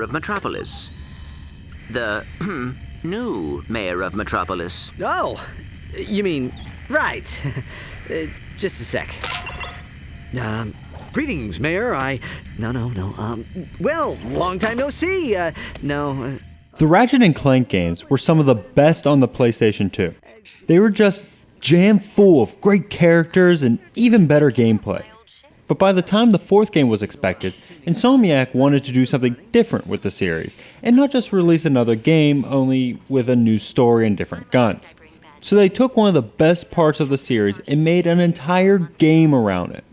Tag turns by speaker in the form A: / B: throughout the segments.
A: mayor of Metropolis. The new mayor of Metropolis.
B: Oh, you mean, right. Just a sec. Greetings, Mayor. No. Well, long time no see. No.
C: The Ratchet and Clank games were some of the best on the PlayStation 2. They were just jam full of great characters and even better gameplay. But by the time the fourth game was expected, Insomniac wanted to do something different with the series, and not just release another game, only with a new story and different guns. So they took one of the best parts of the series and made an entire game around it.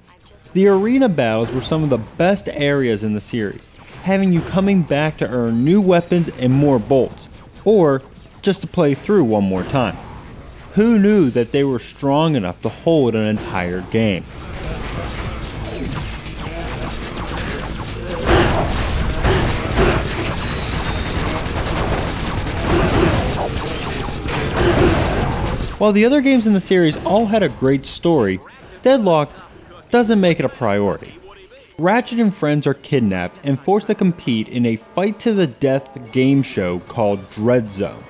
C: The arena battles were some of the best areas in the series, having you coming back to earn new weapons and more bolts, or just to play through one more time. Who knew that they were strong enough to hold an entire game? While the other games in the series all had a great story, Deadlocked doesn't make it a priority. Ratchet and friends are kidnapped and forced to compete in a fight-to-the-death game show called Dread Zone.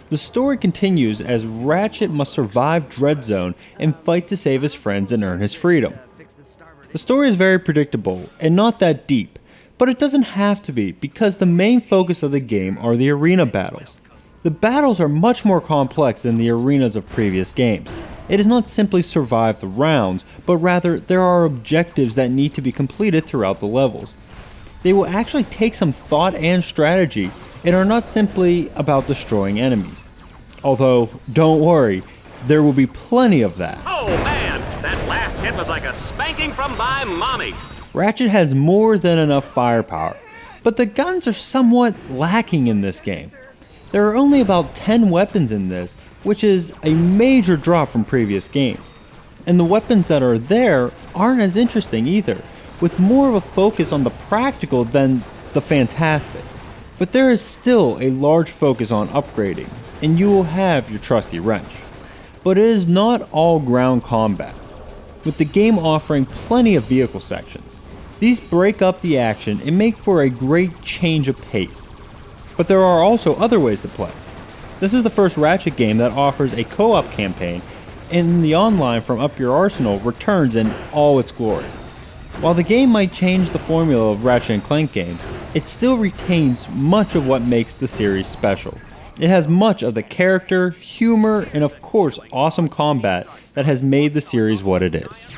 C: The story continues as Ratchet must survive Dread Zone and fight to save his friends and earn his freedom. The story is very predictable and not that deep, but it doesn't have to be because the main focus of the game are the arena battles. The battles are much more complex than the arenas of previous games. It is not simply survive the rounds, but rather there are objectives that need to be completed throughout the levels. They will actually take some thought and strategy and are not simply about destroying enemies. Although, don't worry, there will be plenty of that.
D: Oh man, that last hit was like a spanking from my mommy.
C: Ratchet has more than enough firepower, but the guns are somewhat lacking in this game. There are only about 10 weapons in this, which is a major drop from previous games. And the weapons that are there aren't as interesting either, with more of a focus on the practical than the fantastic. But there is still a large focus on upgrading, and you will have your trusty wrench. But it is not all ground combat, with the game offering plenty of vehicle sections. These break up the action and make for a great change of pace. But there are also other ways to play. This is the first Ratchet game that offers a co-op campaign, and the online from Up Your Arsenal returns in all its glory. While the game might change the formula of Ratchet and Clank games, it still retains much of what makes the series special. It has much of the character, humor, and of course awesome combat that has made the series what it is.